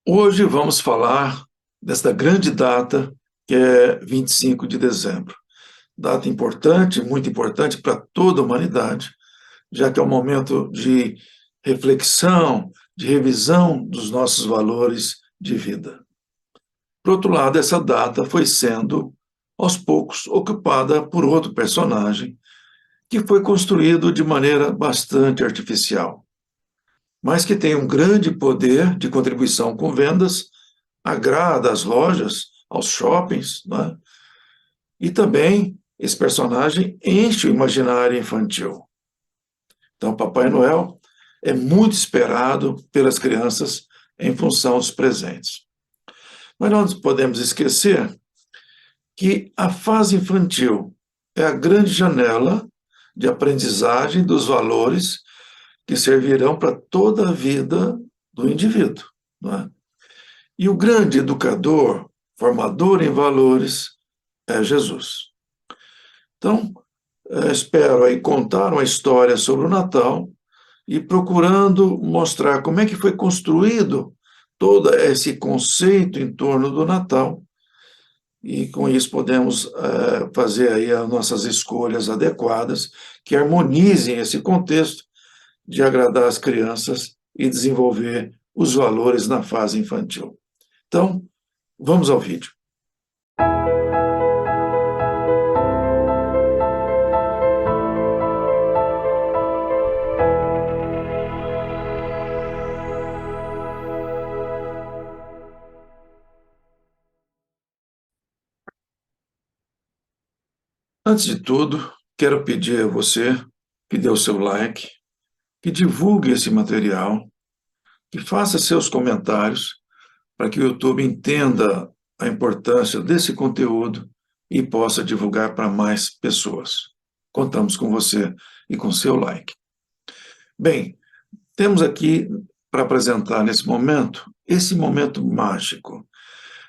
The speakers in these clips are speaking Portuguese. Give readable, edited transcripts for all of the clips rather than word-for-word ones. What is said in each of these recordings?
Hoje vamos falar desta grande data, que é 25 de dezembro. Data importante, muito importante para toda a humanidade, já que é um momento de reflexão, de revisão dos nossos valores de vida. Por outro lado, essa data foi sendo, aos poucos, ocupada por outro personagem, que foi construído de maneira bastante artificial, mas que tem um grande poder de contribuição com vendas, agrada às lojas, aos shoppings, né? E também esse personagem enche o imaginário infantil. Então, Papai Noel é muito esperado pelas crianças em função dos presentes. Mas não podemos esquecer que a fase infantil é a grande janela de aprendizagem dos valores que servirão para toda a vida do indivíduo, não é? E o grande educador, formador em valores, é Jesus. Então, espero aí contar uma história sobre o Natal e procurando mostrar como é que foi construído todo esse conceito em torno do Natal, e com isso podemos fazer aí as nossas escolhas adequadas que harmonizem esse contexto de agradar as crianças e desenvolver os valores na fase infantil. Então, vamos ao vídeo. Antes de tudo, quero pedir a você que dê o seu like, que divulgue esse material, que faça seus comentários para que o YouTube entenda a importância desse conteúdo e possa divulgar para mais pessoas. Contamos com você e com seu like. Bem, temos aqui para apresentar nesse momento, esse momento mágico.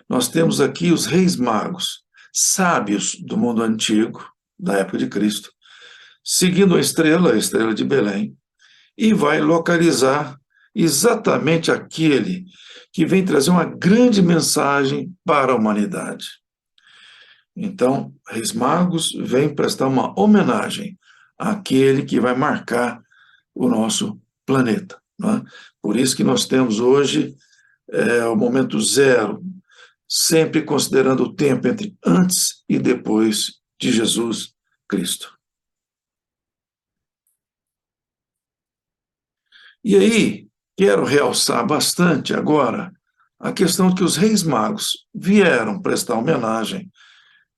Nós temos aqui os reis magos, sábios do mundo antigo, da época de Cristo, seguindo a estrela de Belém, e vai localizar exatamente aquele que vem trazer uma grande mensagem para a humanidade. Então, Reis Magos vêm prestar uma homenagem àquele que vai marcar o nosso planeta, não é? Por isso que nós temos hoje o momento zero, sempre considerando o tempo entre antes e depois de Jesus Cristo. E aí, quero realçar bastante agora a questão de que os reis magos vieram prestar homenagem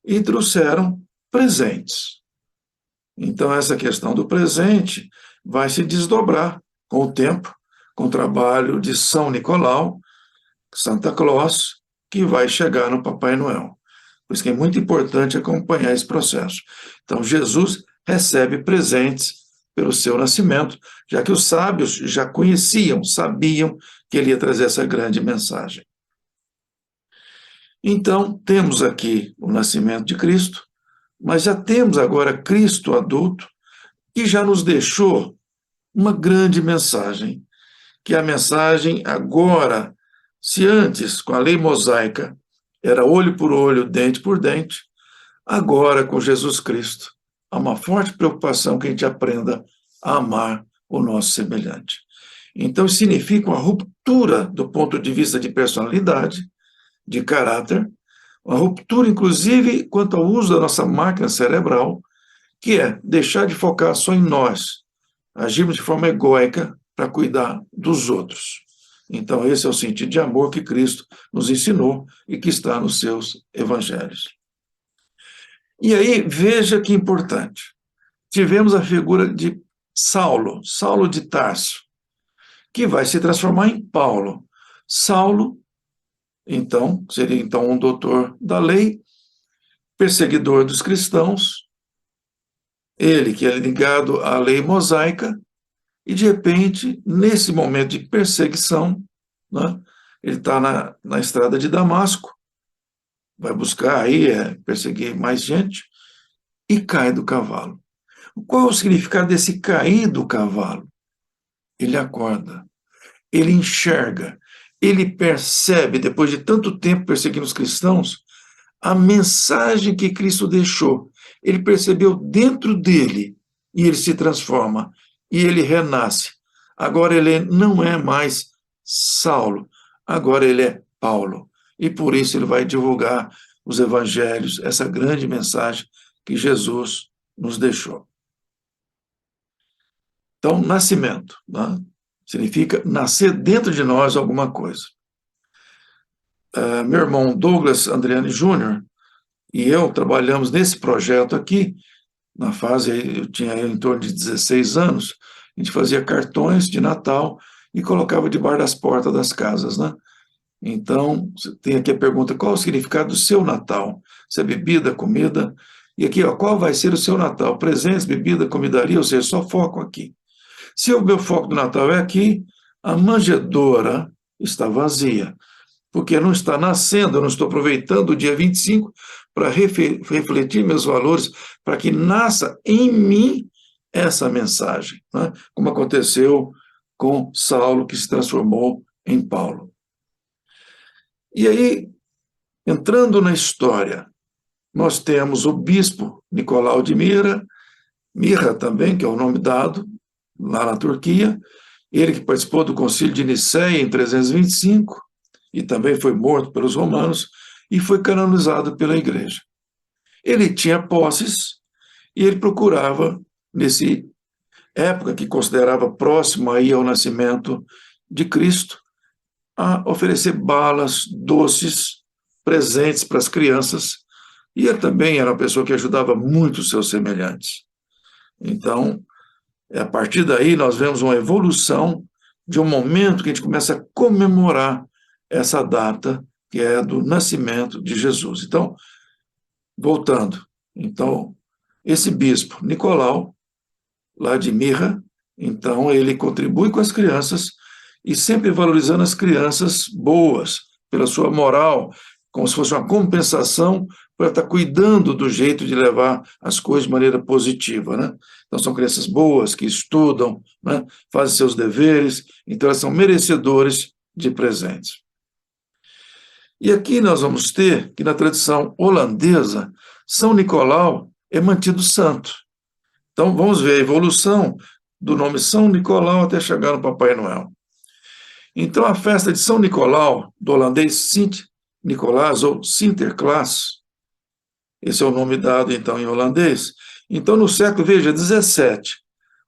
e trouxeram presentes. Então, essa questão do presente vai se desdobrar com o tempo, com o trabalho de São Nicolau, Santa Claus, que vai chegar no Papai Noel. Por isso que é muito importante acompanhar esse processo. Então, Jesus recebe presentes pelo seu nascimento, já que os sábios já conheciam, sabiam que ele ia trazer essa grande mensagem. Então, temos aqui o nascimento de Cristo, mas já temos agora Cristo adulto, que já nos deixou uma grande mensagem, que é a mensagem agora, se antes, com a lei mosaica, era olho por olho, dente por dente, agora, com Jesus Cristo, há uma forte preocupação que a gente aprenda a amar o nosso semelhante. Então, significa uma ruptura do ponto de vista de personalidade, de caráter, uma ruptura, inclusive, quanto ao uso da nossa máquina cerebral, que é deixar de focar só em nós, agirmos de forma egóica para cuidar dos outros. Então, esse é o sentido de amor que Cristo nos ensinou e que está nos seus evangelhos. E aí, veja que importante. Tivemos a figura de Saulo, Saulo de Tarso, que vai se transformar em Paulo. Saulo, então, seria então um doutor da lei, perseguidor dos cristãos, ele que é ligado à lei mosaica, e de repente, nesse momento de perseguição, né, ele está na estrada de Damasco, vai buscar aí, perseguir mais gente, e cai do cavalo. Qual é o significado desse cair do cavalo? Ele acorda, ele enxerga, ele percebe, depois de tanto tempo perseguindo os cristãos, a mensagem que Cristo deixou. Ele percebeu dentro dele e ele se transforma e ele renasce. Agora ele não é mais Saulo, agora ele é Paulo. E por isso ele vai divulgar os evangelhos, essa grande mensagem que Jesus nos deixou. Então, nascimento, né? Significa nascer dentro de nós alguma coisa. Meu irmão Douglas Andriani Júnior e eu trabalhamos nesse projeto aqui, na fase, eu tinha em torno de 16 anos, a gente fazia cartões de Natal e colocava debaixo das portas das casas, né? Então, tem aqui a pergunta, qual o significado do seu Natal? Se é bebida, comida? E aqui, ó, qual vai ser o seu Natal? Presentes, bebida, comidaria, ou seja, só foco aqui. Se o meu foco do Natal é aqui, a manjedoura está vazia, porque não está nascendo, eu não estou aproveitando o dia 25 para refletir meus valores, para que nasça em mim essa mensagem, né? Como aconteceu com Saulo, que se transformou em Paulo. E aí, entrando na história, nós temos o bispo Nicolau de Mirra também, que é o nome dado, lá na Turquia, ele que participou do concílio de Nicéia em 325, e também foi morto pelos romanos, e foi canonizado pela igreja. Ele tinha posses, e ele procurava, nesse época que considerava próxima aí ao nascimento de Cristo, a oferecer balas, doces, presentes para as crianças, e ele também era uma pessoa que ajudava muito os seus semelhantes. Então, a partir daí, nós vemos uma evolução de um momento que a gente começa a comemorar essa data, que é do nascimento de Jesus. Então, voltando, então, esse bispo, Nicolau, lá de Mirra, então, ele contribui com as crianças e sempre valorizando as crianças boas, pela sua moral, como se fosse uma compensação para estar cuidando do jeito de levar as coisas de maneira positiva, né? Então, são crianças boas, que estudam, né? Fazem seus deveres, então elas são merecedores de presentes. E aqui nós vamos ter que, na tradição holandesa, São Nicolau é mantido santo. Então, vamos ver a evolução do nome São Nicolau até chegar no Papai Noel. Então, a festa de São Nicolau, do holandês Sint-Nicolaas, ou Sinterklaas, esse é o nome dado, então, em holandês. Então, no século, veja, 17,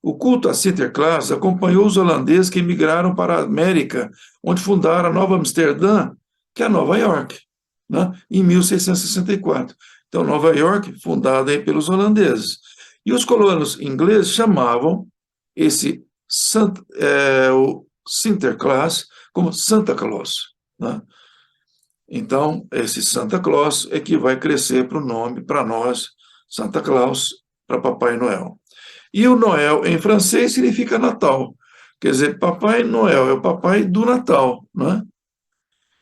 o culto a Sinterklaas acompanhou os holandeses que emigraram para a América, onde fundaram a Nova Amsterdã, que é Nova York, né, em 1664. Então, Nova York, fundada aí pelos holandeses. E os colonos ingleses chamavam o Sinterklaas como Santa Claus, né? Então, esse Santa Claus é que vai crescer para o nome, para nós, Santa Claus, para Papai Noel. E o Noel, em francês, significa Natal. Quer dizer, Papai Noel é o papai do Natal, né?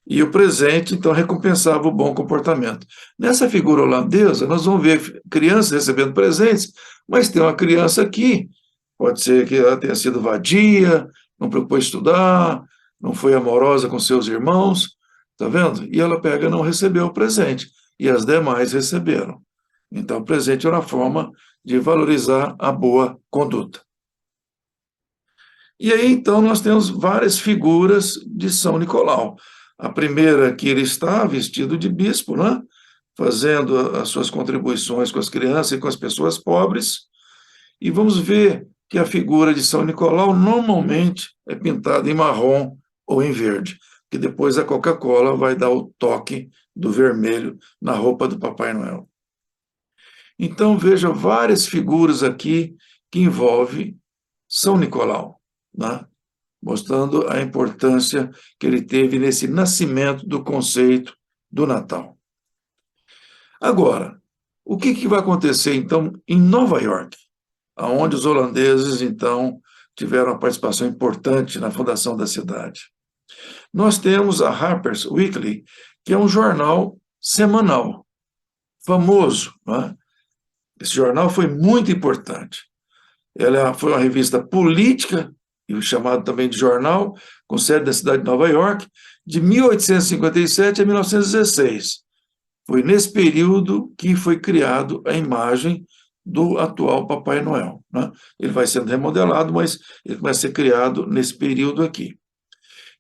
E o presente, então, recompensava o bom comportamento. Nessa figura holandesa, nós vamos ver crianças recebendo presentes, mas tem uma criança aqui, pode ser que ela tenha sido vadia, não preocupou em estudar, não foi amorosa com seus irmãos, tá vendo? E ela pega e não recebeu o presente, e as demais receberam. Então, o presente é uma forma de valorizar a boa conduta. E aí, então, nós temos várias figuras de São Nicolau. A primeira, que ele está vestido de bispo, né? Fazendo as suas contribuições com as crianças e com as pessoas pobres. E vamos ver que a figura de São Nicolau normalmente é pintada em marrom ou em verde, que depois a Coca-Cola vai dar o toque do vermelho na roupa do Papai Noel. Então, veja várias figuras aqui que envolvem São Nicolau, né? Mostrando a importância que ele teve nesse nascimento do conceito do Natal. Agora, o que vai acontecer, então, em Nova York, onde os holandeses, então, tiveram uma participação importante na fundação da cidade? Nós temos a Harper's Weekly, que é um jornal semanal, famoso, né? Esse jornal foi muito importante. Ela foi uma revista política e chamado também de jornal, com sede na cidade de Nova York, de 1857 a 1916. Foi nesse período que foi criado a imagem do atual Papai Noel, né? Ele vai sendo remodelado, mas ele vai ser criado nesse período aqui.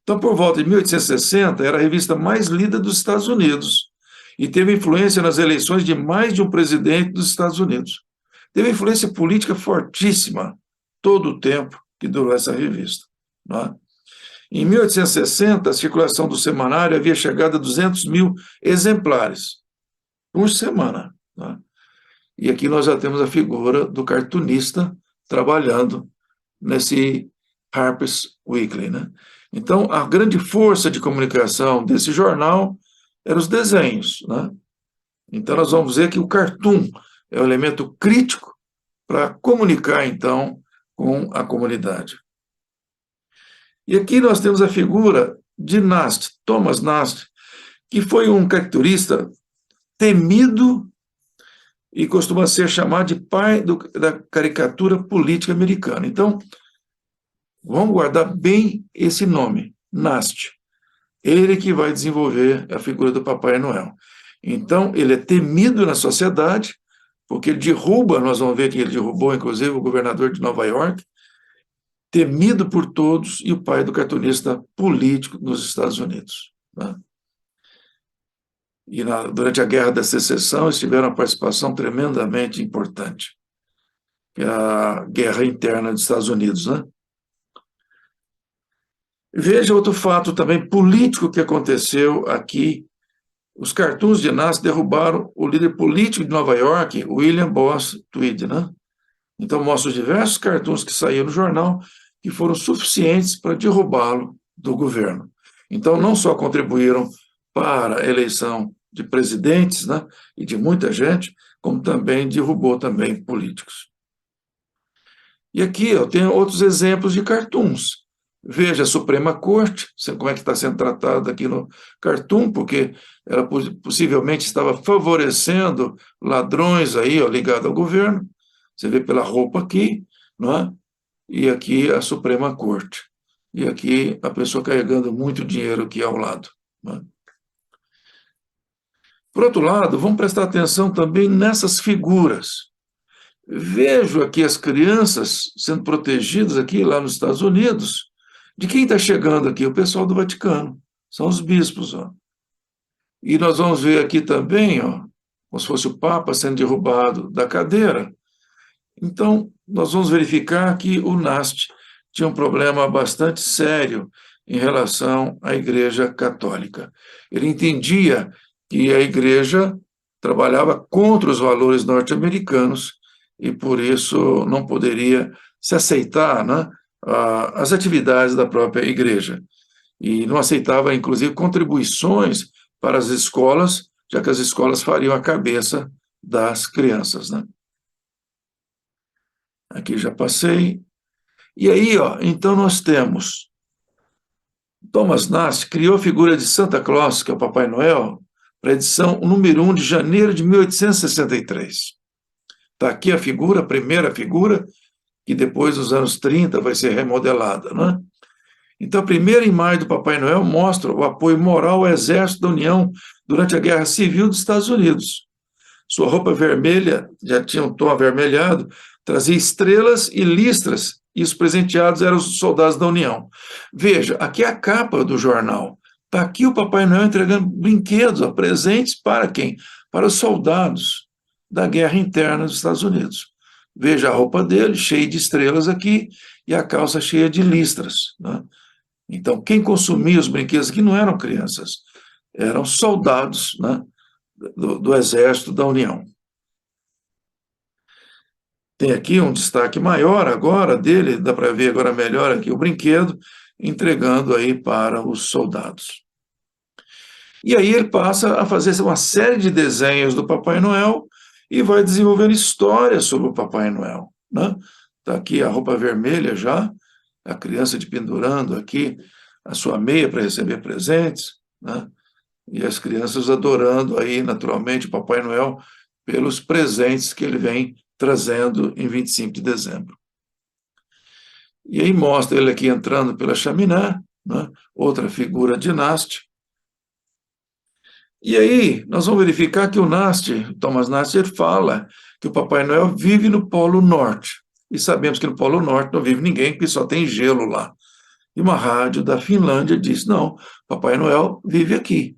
Então, por volta de 1860, era a revista mais lida dos Estados Unidos e teve influência nas eleições de mais de um presidente dos Estados Unidos. Teve influência política fortíssima todo o tempo que durou essa revista, né? Em 1860, a circulação do semanário havia chegado a 200 mil exemplares por semana, né? E aqui nós já temos a figura do cartunista trabalhando nesse Harper's Weekly, né? Então, a grande força de comunicação desse jornal eram os desenhos, né? Então, nós vamos ver que o cartoon é o elemento crítico para comunicar, então, com a comunidade. E aqui nós temos a figura de Nast, Thomas Nast, que foi um caricaturista temido e costuma ser chamado de pai da caricatura política americana. Então, vamos guardar bem esse nome, Nast. Ele que vai desenvolver a figura do Papai Noel. Então, ele é temido na sociedade, porque ele derruba, nós vamos ver que ele derrubou, inclusive, o governador de Nova York, temido por todos e o pai do cartunista político nos Estados Unidos, né? E durante a Guerra da Secessão, eles tiveram uma participação tremendamente importante, que é a guerra interna dos Estados Unidos, né? Veja outro fato também político que aconteceu aqui. Os cartoons de Nast derrubaram o líder político de Nova York, William Boss Tweed, né? Então, mostra os diversos cartoons que saíram no jornal que foram suficientes para derrubá-lo do governo. Então, não só contribuíram para a eleição de presidentes, né, e de muita gente, como também derrubou também políticos. E aqui eu tenho outros exemplos de cartoons. Veja a Suprema Corte, como é que está sendo tratado aqui no cartoon, porque ela possivelmente estava favorecendo ladrões aí, ó, ligados ao governo. Você vê pela roupa aqui, não é? E aqui a Suprema Corte. E aqui a pessoa carregando muito dinheiro aqui ao lado, não é? Por outro lado, vamos prestar atenção também nessas figuras. Vejo aqui as crianças sendo protegidas aqui lá nos Estados Unidos. De quem está chegando aqui? O pessoal do Vaticano. São os bispos, ó. E nós vamos ver aqui também, ó, como se fosse o Papa sendo derrubado da cadeira. Então, nós vamos verificar que o Nast tinha um problema bastante sério em relação à Igreja Católica. Ele entendia que a Igreja trabalhava contra os valores norte-americanos e, por isso, não poderia se aceitar, né, as atividades da própria Igreja. E não aceitava, inclusive, contribuições para as escolas, já que as escolas fariam a cabeça das crianças, né? Aqui já passei. E aí, ó, então nós temos Thomas Nast criou a figura de Santa Claus, que é o Papai Noel, para a edição número 1 de janeiro de 1863. Está aqui a figura, a primeira figura, que depois, nos anos 30, vai ser remodelada, né? Então, a primeira imagem do Papai Noel mostra o apoio moral ao Exército da União durante a Guerra Civil dos Estados Unidos. Sua roupa vermelha, já tinha um tom avermelhado, trazia estrelas e listras, e os presenteados eram os soldados da União. Veja, aqui é a capa do jornal. Está aqui o Papai Noel entregando brinquedos, ó, presentes para quem? Para os soldados da guerra interna dos Estados Unidos. Veja a roupa dele, cheia de estrelas aqui, e a calça cheia de listras, né? Então, quem consumia os brinquedos aqui não eram crianças, eram soldados, né, do Exército da União. Tem aqui um destaque maior agora dele, dá para ver agora melhor aqui o brinquedo, entregando aí para os soldados. E aí ele passa a fazer uma série de desenhos do Papai Noel e vai desenvolvendo histórias sobre o Papai Noel, né? Está aqui a roupa vermelha já, a criança pendurando aqui a sua meia para receber presentes, né? E as crianças adorando aí, naturalmente, o Papai Noel pelos presentes que ele vem trazendo em 25 de dezembro. E aí mostra ele aqui entrando pela chaminé, né? Outra figura de Nast. E aí nós vamos verificar que o Nast, Thomas Nast, ele fala que o Papai Noel vive no Polo Norte. E sabemos que no Polo Norte não vive ninguém, porque só tem gelo lá. E uma rádio da Finlândia diz: não, Papai Noel vive aqui.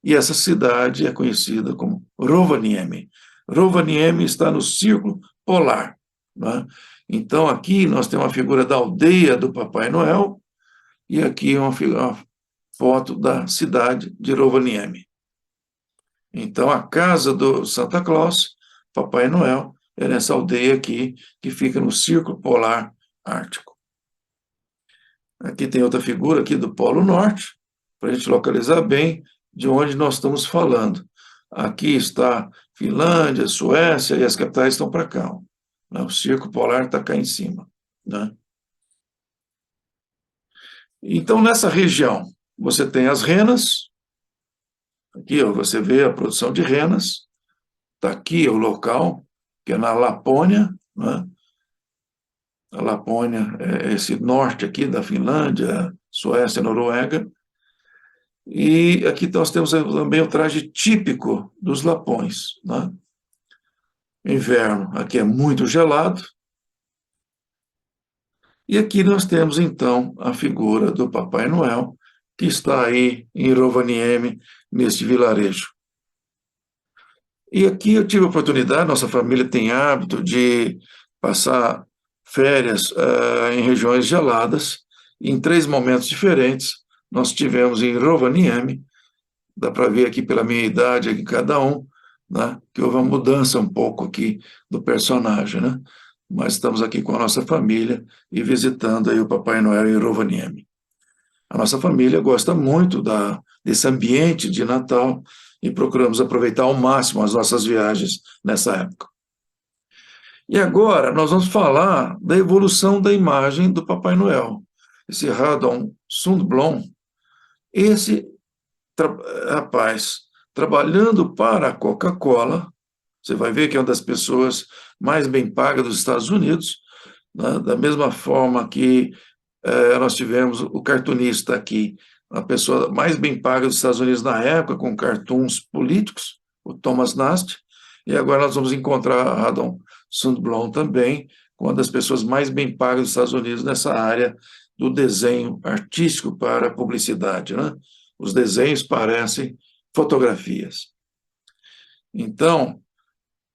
E essa cidade é conhecida como Rovaniemi. Rovaniemi está no Círculo Polar. Né? Então, aqui nós temos uma figura da aldeia do Papai Noel e aqui uma foto da cidade de Rovaniemi. Então, a casa do Santa Claus, Papai Noel, é nessa aldeia aqui, que fica no Círculo Polar Ártico. Aqui tem outra figura aqui do Polo Norte, para a gente localizar bem de onde nós estamos falando. Aqui está Finlândia, Suécia, e as capitais estão para cá. Né? O Círculo Polar está cá em cima. Né? Então, nessa região, você tem as renas. Aqui ó, você vê a produção de renas. Está aqui o local, que é na Lapônia. Né? A Lapônia é esse norte aqui da Finlândia, Suécia, Noruega. E aqui nós temos também o traje típico dos lapões. Né? Inverno, aqui é muito gelado. E aqui nós temos, então, a figura do Papai Noel, que está aí em Rovaniemi, neste vilarejo. E aqui eu tive a oportunidade, nossa família tem hábito de passar férias em regiões geladas, em 3 momentos diferentes. Nós tivemos em Rovaniemi, dá para ver aqui pela minha idade, aqui cada um, né, que houve uma mudança um pouco aqui do personagem, né? Mas estamos aqui com a nossa família e visitando aí o Papai Noel em Rovaniemi. A nossa família gosta muito desse ambiente de Natal e procuramos aproveitar ao máximo as nossas viagens nessa época. E agora nós vamos falar da evolução da imagem do Papai Noel. Esse Radon Sundblom, esse rapaz trabalhando para a Coca-Cola, você vai ver que é uma das pessoas mais bem pagas dos Estados Unidos, né? Da mesma forma que nós tivemos o cartunista aqui, a pessoa mais bem paga dos Estados Unidos na época, com cartoons políticos, o Thomas Nast, e agora nós vamos encontrar Radon Sundblom também, uma das pessoas mais bem pagas dos Estados Unidos nessa área do desenho artístico para a publicidade. Né? Os desenhos parecem fotografias. Então,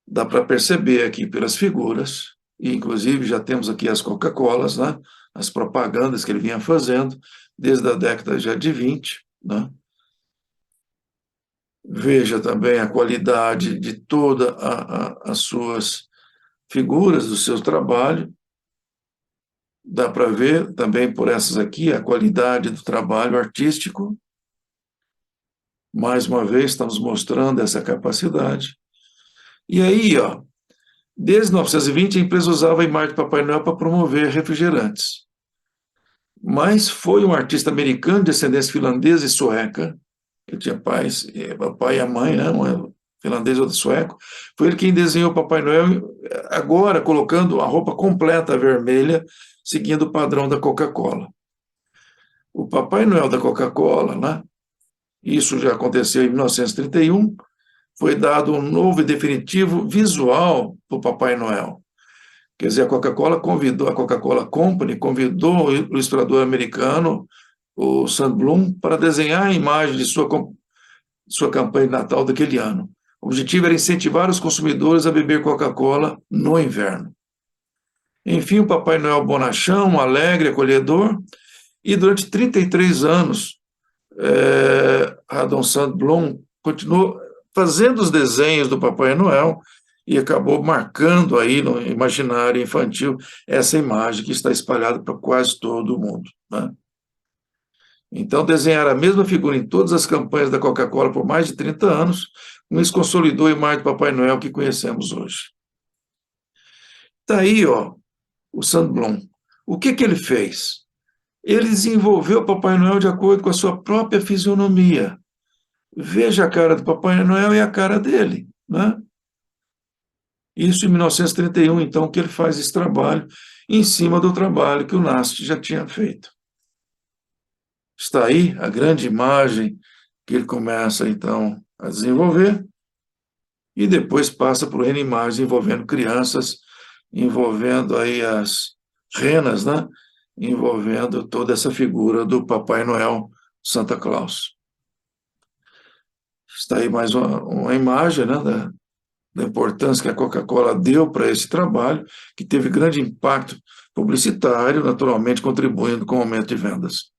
dá para perceber aqui pelas figuras, e inclusive já temos aqui as Coca-Colas, né? As propagandas que ele vinha fazendo desde a década já de 20. Né? Veja também a qualidade de todas as suas figuras, do seu trabalho. Dá para ver também por essas aqui a qualidade do trabalho artístico. Mais uma vez, estamos mostrando essa capacidade. E aí, ó, desde 1920, a empresa usava a imagem do Papai Noel para promover refrigerantes. Mas foi um artista americano de ascendência finlandesa e sueca, que tinha pai e a mãe, né, um finlandês e outro sueco, foi ele quem desenhou o Papai Noel, agora colocando a roupa completa vermelha, seguindo o padrão da Coca-Cola. O Papai Noel da Coca-Cola, né, isso já aconteceu em 1931, foi dado um novo e definitivo visual para o Papai Noel. Quer dizer, a Coca-Cola Company convidou o ilustrador americano, o Sundblom, para desenhar a imagem de sua campanha de Natal daquele ano. O objetivo era incentivar os consumidores a beber Coca-Cola no inverno. Enfim, o Papai Noel bonachão, alegre, acolhedor, e durante 33 anos, Radon Sundblom continuou fazendo os desenhos do Papai Noel e acabou marcando aí no imaginário infantil essa imagem que está espalhada para quase todo o mundo. Né? Então, desenhar a mesma figura em todas as campanhas da Coca-Cola por mais de 30 anos, isso consolidou a imagem do Papai Noel que conhecemos hoje. Está aí, ó, o Sundblom. O que ele fez? Ele desenvolveu o Papai Noel de acordo com a sua própria fisionomia. Veja a cara do Papai Noel e a cara dele, né? Isso em 1931, então, que ele faz esse trabalho, em cima do trabalho que o Nast já tinha feito. Está aí a grande imagem que ele começa, então, a desenvolver, e depois passa por N imagens envolvendo crianças, envolvendo aí as renas, né? Envolvendo toda essa figura do Papai Noel, Santa Claus. Está aí mais uma imagem, né, da importância que a Coca-Cola deu para esse trabalho, que teve grande impacto publicitário, naturalmente contribuindo com o aumento de vendas.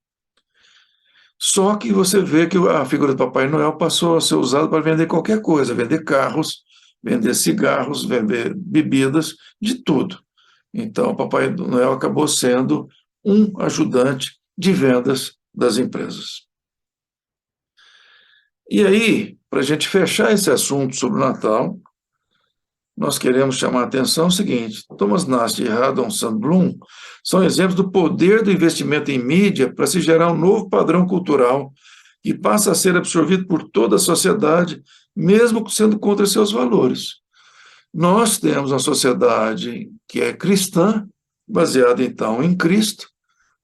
Só que você vê que a figura do Papai Noel passou a ser usada para vender qualquer coisa, vender carros, vender cigarros, vender bebidas, de tudo. Então, o Papai Noel acabou sendo um ajudante de vendas das empresas. E aí, para a gente fechar esse assunto sobre o Natal, nós queremos chamar a atenção o seguinte: Thomas Nast e Haddon Sandblum são exemplos do poder do investimento em mídia para se gerar um novo padrão cultural que passa a ser absorvido por toda a sociedade, mesmo sendo contra seus valores. Nós temos uma sociedade que é cristã, baseada então em Cristo,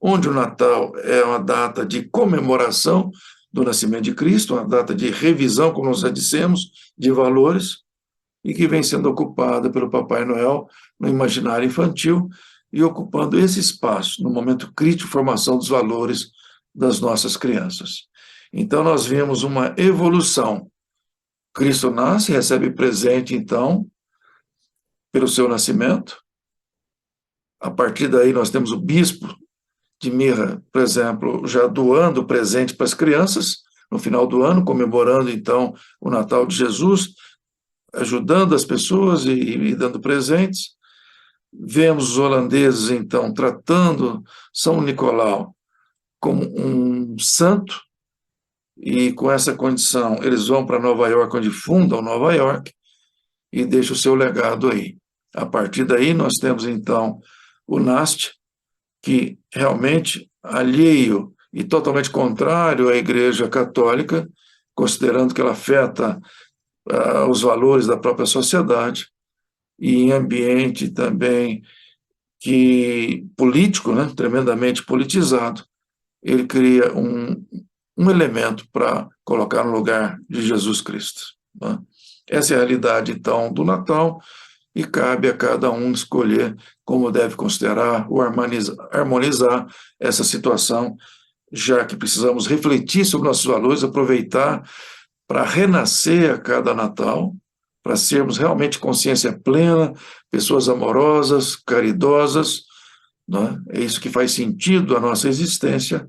onde o Natal é uma data de comemoração do nascimento de Cristo, uma data de revisão, como nós já dissemos, de valores, e que vem sendo ocupada pelo Papai Noel no imaginário infantil e ocupando esse espaço no momento crítico de formação dos valores das nossas crianças. Então, nós vimos uma evolução. Cristo nasce, recebe presente, então, pelo seu nascimento. A partir daí, nós temos o bispo de Mirra, por exemplo, já doando presente para as crianças no final do ano, comemorando, então, o Natal de Jesus, ajudando as pessoas e dando presentes. Vemos os holandeses, então, tratando São Nicolau como um santo, e com essa condição eles vão para Nova York, onde fundam Nova York, e deixam o seu legado aí. A partir daí nós temos, então, o Nast, que realmente alheio e totalmente contrário à Igreja Católica, considerando que ela afeta os valores da própria sociedade, e em ambiente também político, né, tremendamente politizado, ele cria um elemento para colocar no lugar de Jesus Cristo, né? Essa é a realidade, então, do Natal, e cabe a cada um escolher como deve considerar ou harmonizar essa situação, já que precisamos refletir sobre nossos valores, aproveitar para renascer a cada Natal, para sermos realmente consciência plena, pessoas amorosas, caridosas, né? É isso que faz sentido à nossa existência,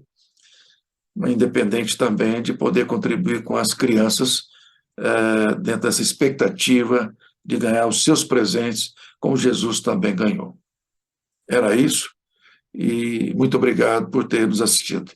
independente também de poder contribuir com as crianças dentro dessa expectativa de ganhar os seus presentes, como Jesus também ganhou. Era isso, e muito obrigado por ter nos assistido.